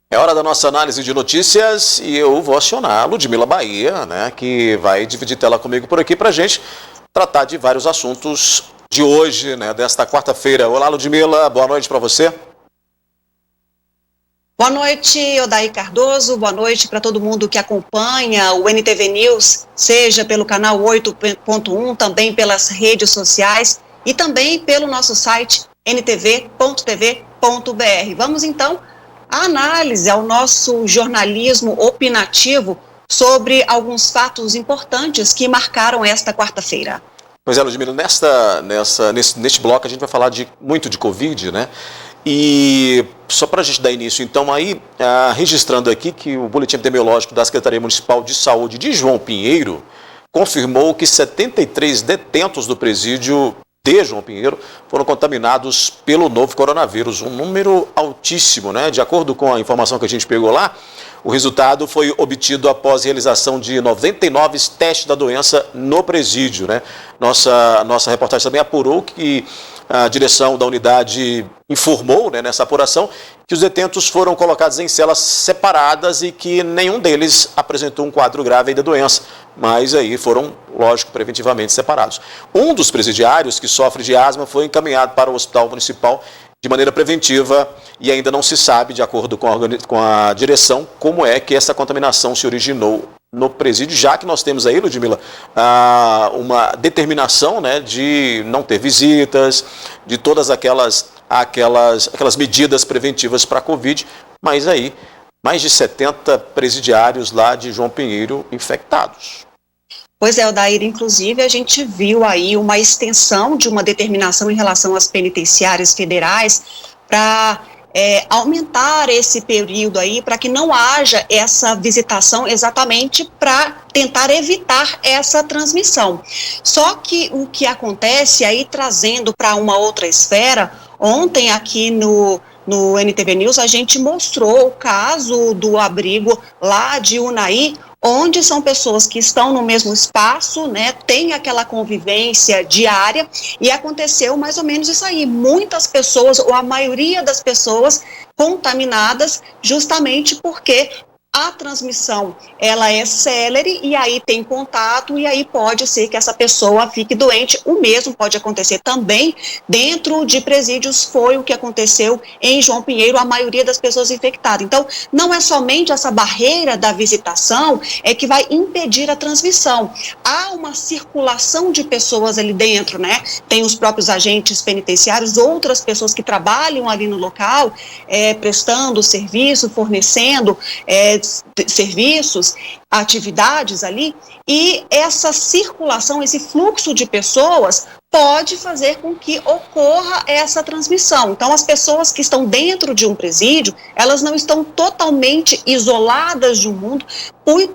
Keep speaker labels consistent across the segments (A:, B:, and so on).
A: É hora da nossa análise de notícias e eu vou acionar a Ludmila Bahia, né, que vai dividir tela comigo por aqui para a gente tratar de vários assuntos de hoje, né, desta quarta-feira. Olá, Ludmila, boa noite para você.
B: Boa noite, Odair Cardoso, boa noite para todo mundo que acompanha o NTV News, seja pelo canal 8.1, também pelas redes sociais e também pelo nosso site ntv.tv.br. Vamos então à análise, ao nosso jornalismo opinativo sobre alguns fatos importantes que marcaram esta quarta-feira.
A: Pois é, Ludmila, neste bloco a gente vai falar muito de Covid, né? E só para a gente dar início, então, aí, registrando aqui que o Boletim Epidemiológico da Secretaria Municipal de Saúde de João Pinheiro confirmou que 73 detentos do presídio de João Pinheiro foram contaminados pelo novo coronavírus, um número altíssimo, né? De acordo com a informação que a gente pegou lá, o resultado foi obtido após realização de 99 testes da doença no presídio, né? Nossa reportagem também apurou que a direção da unidade informou, né, nessa apuração, que os detentos foram colocados em celas separadas e que nenhum deles apresentou um quadro grave da doença, mas aí foram, lógico, preventivamente separados. Um dos presidiários que sofre de asma foi encaminhado para o hospital municipal de maneira preventiva e ainda não se sabe, de acordo com a direção, como é que essa contaminação se originou no presídio, já que nós temos aí, Ludmila, uma determinação, né, de não ter visitas, de todas aquelas medidas preventivas para a Covid, mas aí mais de 70 presidiários lá de João Pinheiro infectados.
B: Pois é, Odair, inclusive a gente viu aí uma extensão de uma determinação em relação às penitenciárias federais para aumentar esse período aí, para que não haja essa visitação exatamente para tentar evitar essa transmissão. Só que o que acontece aí, trazendo para uma outra esfera, ontem aqui no NTV News a gente mostrou o caso do abrigo lá de Unai, onde são pessoas que estão no mesmo espaço, né, tem aquela convivência diária, e aconteceu mais ou menos isso aí, muitas pessoas, ou a maioria das pessoas contaminadas, justamente porque a transmissão, ela é célere e aí tem contato e aí pode ser que essa pessoa fique doente. O mesmo pode acontecer também dentro de presídios, foi o que aconteceu em João Pinheiro, a maioria das pessoas infectadas. Então, não é somente essa barreira da visitação que vai impedir a transmissão. Há uma circulação de pessoas ali dentro, né? Tem os próprios agentes penitenciários, outras pessoas que trabalham ali no local, prestando serviço, fornecendo serviços, atividades ali, e essa circulação, esse fluxo de pessoas pode fazer com que ocorra essa transmissão. Então, as pessoas que estão dentro de um presídio, elas não estão totalmente isoladas de um mundo,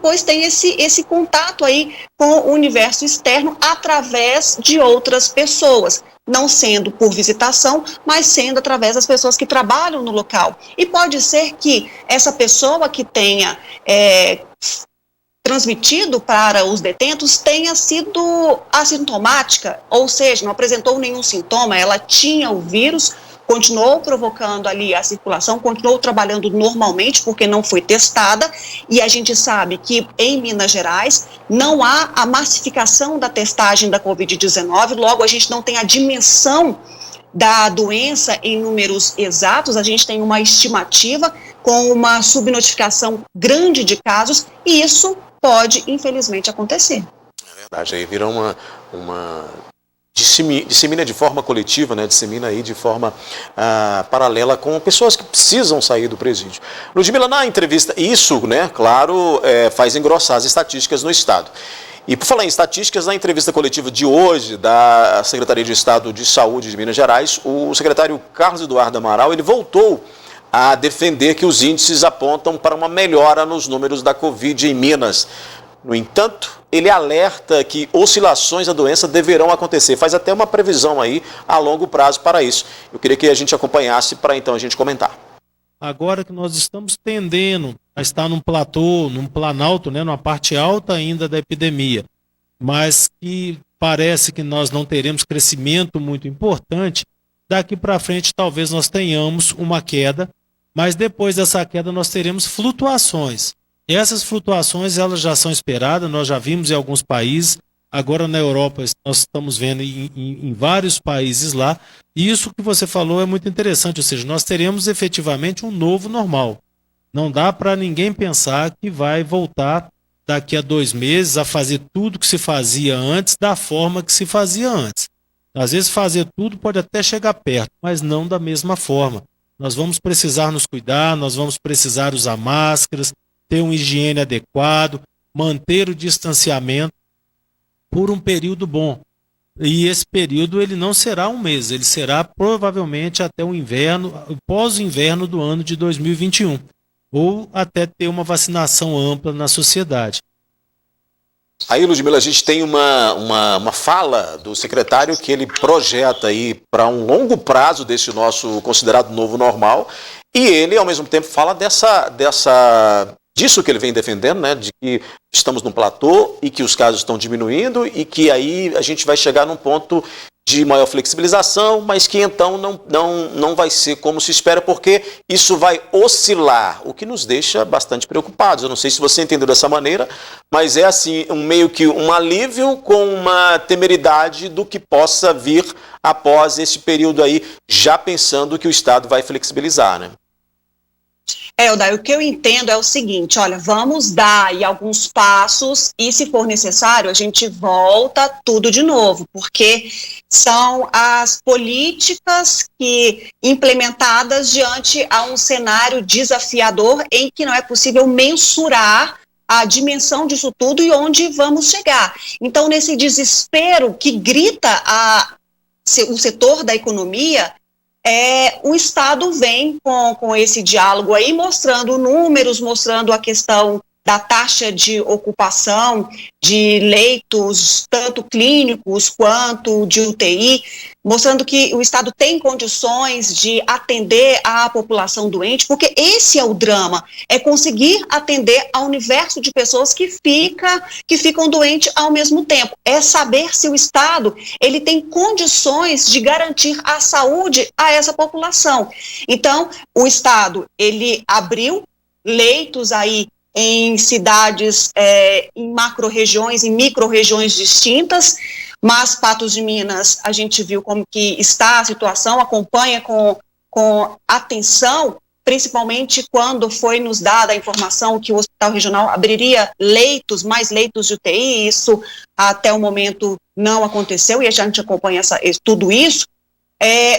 B: pois tem esse contato aí com o universo externo através de outras pessoas, não sendo por visitação, mas sendo através das pessoas que trabalham no local. E pode ser que essa pessoa que tenha transmitido para os detentos tenha sido assintomática, ou seja, não apresentou nenhum sintoma, ela tinha o vírus, continuou provocando ali a circulação, continuou trabalhando normalmente porque não foi testada, e a gente sabe que em Minas Gerais não há a massificação da testagem da Covid-19, logo a gente não tem a dimensão da doença em números exatos, a gente tem uma estimativa com uma subnotificação grande de casos, e isso pode, infelizmente, acontecer.
A: É verdade, aí vira dissemina de forma coletiva, né? Dissemina aí de forma paralela com pessoas que precisam sair do presídio. Ludmila, na entrevista, isso, né, claro, faz engrossar as estatísticas no Estado. E por falar em estatísticas, na entrevista coletiva de hoje da Secretaria de Estado de Saúde de Minas Gerais, o secretário Carlos Eduardo Amaral, ele voltou a defender que os índices apontam para uma melhora nos números da Covid em Minas. No entanto, ele alerta que oscilações da doença deverão acontecer. Faz até uma previsão aí a longo prazo para isso. Eu queria que a gente acompanhasse para então a gente comentar.
C: Agora que nós estamos tendendo a estar num platô, num planalto, né, numa parte alta ainda da epidemia, mas que parece que nós não teremos crescimento muito importante, daqui para frente talvez nós tenhamos uma queda mas depois dessa queda nós teremos flutuações. E essas flutuações elas já são esperadas, nós já vimos em alguns países, agora na Europa nós estamos vendo em vários países lá, e isso que você falou é muito interessante, ou seja, nós teremos efetivamente um novo normal. Não dá para ninguém pensar que vai voltar daqui a 2 meses a fazer tudo que se fazia antes, da forma que se fazia antes. Às vezes fazer tudo pode até chegar perto, mas não da mesma forma. Nós vamos precisar nos cuidar, nós vamos precisar usar máscaras, ter uma higiene adequado, manter o distanciamento por um período bom. E esse período ele não será 1 mês, ele será provavelmente até o inverno, pós-inverno do ano de 2021, ou até ter uma vacinação ampla na sociedade.
A: Aí, Ludmila, a gente tem uma fala do secretário que ele projeta aí para um longo prazo desse nosso considerado novo normal, e ele, ao mesmo tempo, fala disso que ele vem defendendo, né, de que estamos num platô e que os casos estão diminuindo e que aí a gente vai chegar num ponto de maior flexibilização, mas que então não vai ser como se espera, porque isso vai oscilar, o que nos deixa bastante preocupados. Eu não sei se você entendeu dessa maneira, mas é assim, meio que um alívio com uma temeridade do que possa vir após esse período aí, já pensando que o Estado vai flexibilizar, né?
B: Daí, o que eu entendo é o seguinte, olha, vamos dar aí alguns passos e, se for necessário, a gente volta tudo de novo, porque são as políticas que implementadas diante a um cenário desafiador em que não é possível mensurar a dimensão disso tudo e onde vamos chegar. Então, nesse desespero que grita o setor da economia, o Estado vem com esse diálogo aí, mostrando números, mostrando a questão da taxa de ocupação de leitos, tanto clínicos quanto de UTI, mostrando que o Estado tem condições de atender a população doente, porque esse é o drama, é conseguir atender ao universo de pessoas que ficam doentes ao mesmo tempo, é saber se o Estado ele tem condições de garantir a saúde a essa população. Então, o Estado ele abriu leitos aí em cidades, em macro-regiões, em micro-regiões distintas, mas Patos de Minas, a gente viu como que está a situação, acompanha com atenção, principalmente quando foi nos dada a informação que o Hospital Regional abriria mais leitos de UTI, isso até o momento não aconteceu, e a gente acompanha tudo isso,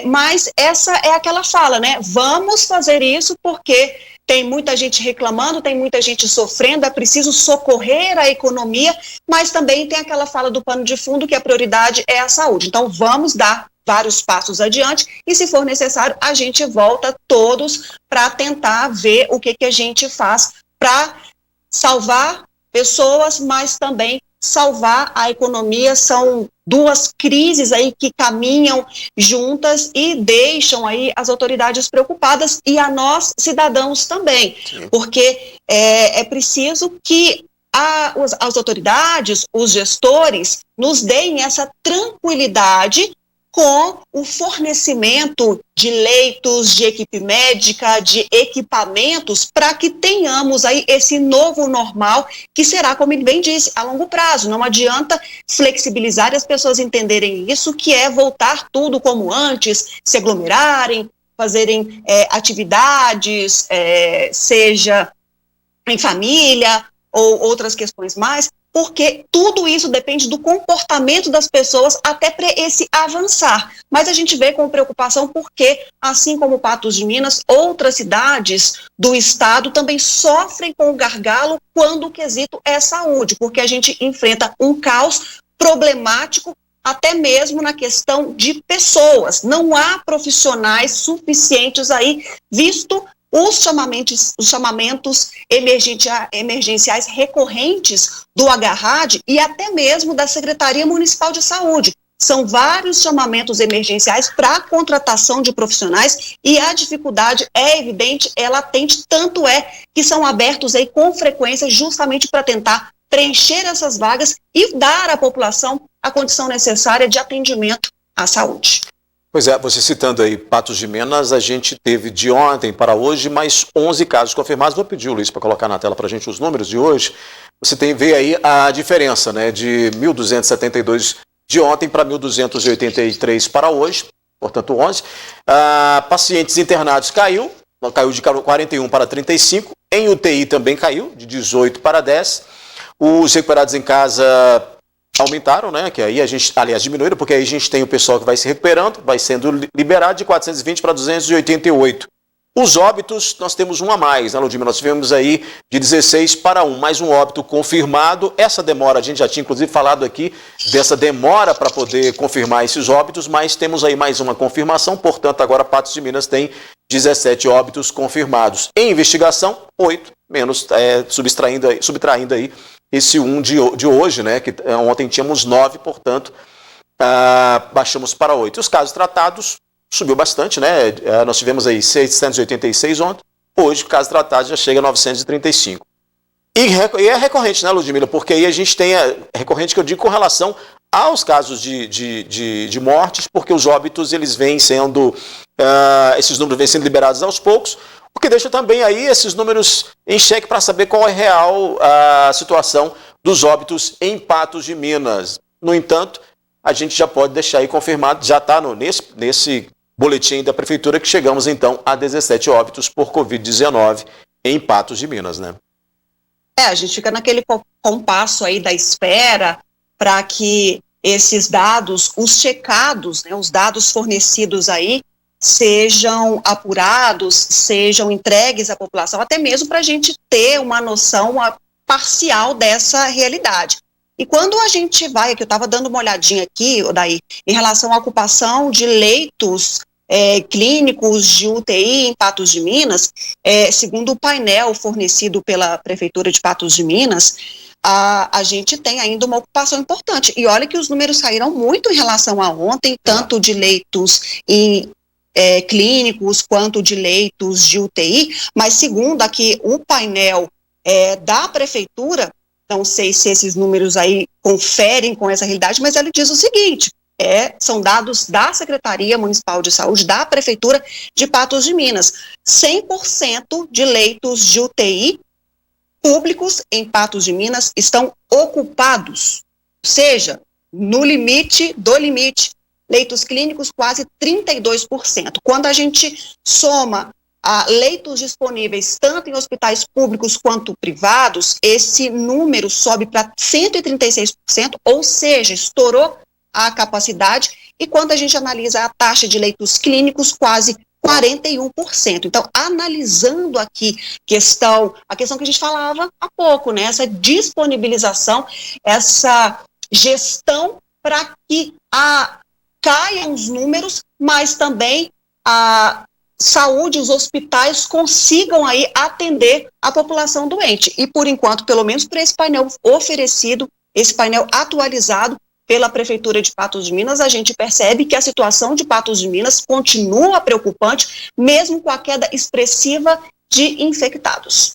B: mas essa é aquela fala, né? Vamos fazer isso porque tem muita gente reclamando, tem muita gente sofrendo, é preciso socorrer a economia, mas também tem aquela fala do pano de fundo que a prioridade é a saúde. Então, vamos dar vários passos adiante e, se for necessário, a gente volta todos para tentar ver o que a gente faz para salvar pessoas, mas também salvar a economia. São duas crises aí que caminham juntas e deixam aí as autoridades preocupadas e a nós, cidadãos, também. Sim. Porque é preciso que as autoridades, os gestores, nos deem essa tranquilidade com o fornecimento de leitos, de equipe médica, de equipamentos, para que tenhamos aí esse novo normal, que será, como ele bem disse, a longo prazo. Não adianta flexibilizar e as pessoas entenderem isso, que é voltar tudo como antes, se aglomerarem, fazerem atividades, seja em família ou outras questões mais, porque tudo isso depende do comportamento das pessoas até para esse avançar. Mas a gente vê com preocupação porque, assim como Patos de Minas, outras cidades do estado também sofrem com o gargalo quando o quesito é saúde, porque a gente enfrenta um caos problemático até mesmo na questão de pessoas. Não há profissionais suficientes aí, visto os chamamentos emergenciais recorrentes do HRAD e até mesmo da Secretaria Municipal de Saúde. São vários chamamentos emergenciais para a contratação de profissionais e a dificuldade é evidente, é latente, tanto é que são abertos aí com frequência justamente para tentar preencher essas vagas e dar à população a condição necessária de atendimento à saúde.
A: Pois é, você citando aí Patos de Minas, a gente teve de ontem para hoje mais 11 casos confirmados. Vou pedir o Luiz para colocar na tela para a gente os números de hoje. Você vê aí a diferença, né, de 1.272 de ontem para 1.283 para hoje, portanto 11. Pacientes internados caiu de 41 para 35. Em UTI também caiu, de 18 para 10. Os recuperados em casa aumentaram, né? Que aí a gente, aliás, diminuíram, porque aí a gente tem o pessoal que vai se recuperando, vai sendo liberado de 420 para 288. Os óbitos, nós temos um a mais, né, Ludmila? Nós tivemos aí de 16 para 1, mais um óbito confirmado. Essa demora, a gente já tinha inclusive falado aqui dessa demora para poder confirmar esses óbitos, mas temos aí mais uma confirmação, portanto, agora Patos de Minas tem 17 óbitos confirmados. Em investigação, 8, menos, subtraindo aí esse 1 de hoje, né? Que ontem tínhamos 9, portanto, baixamos para 8. Os casos tratados subiu bastante, né? Nós tivemos aí 686 ontem, hoje o caso tratado já chega a 935. E é recorrente, né, Ludmila? Porque aí a gente tem, recorrente que eu digo com relação aos casos de mortes, porque os óbitos, eles vêm sendo, esses números vêm sendo liberados aos poucos, o que deixa também aí esses números em xeque para saber qual é real a situação dos óbitos em Patos de Minas. No entanto, a gente já pode deixar aí confirmado, já está nesse boletim da Prefeitura que chegamos então a 17 óbitos por Covid-19 em Patos de Minas, né?
B: A gente fica naquele compasso aí da espera para que esses dados, os checados, né, os dados fornecidos aí, sejam apurados, sejam entregues à população, até mesmo para a gente ter uma noção parcial dessa realidade. E quando a gente vai, que eu estava dando uma olhadinha aqui, Odair, em relação à ocupação de leitos clínicos de UTI em Patos de Minas, segundo o painel fornecido pela Prefeitura de Patos de Minas, a gente tem ainda uma ocupação importante. E olha que os números saíram muito em relação a ontem, tanto de leitos clínicos quanto de leitos de UTI, mas segundo aqui o painel da Prefeitura, não sei se esses números aí conferem com essa realidade, mas ele diz o seguinte, são dados da Secretaria Municipal de Saúde, da Prefeitura de Patos de Minas, 100% de leitos de UTI públicos em Patos de Minas estão ocupados, ou seja, no limite do limite. Leitos clínicos, quase 32%. Quando a gente soma leitos disponíveis tanto em hospitais públicos quanto privados, esse número sobe para 136%, ou seja, estourou a capacidade. E quando a gente analisa a taxa de leitos clínicos, quase 41%. Então, analisando aqui a questão que a gente falava há pouco, né? Essa disponibilização, essa gestão para que caiam os números, mas também a saúde, os hospitais consigam aí atender a população doente. E por enquanto, pelo menos para esse painel oferecido, esse painel atualizado pela Prefeitura de Patos de Minas, a gente percebe que a situação de Patos de Minas continua preocupante, mesmo com a queda expressiva de infectados.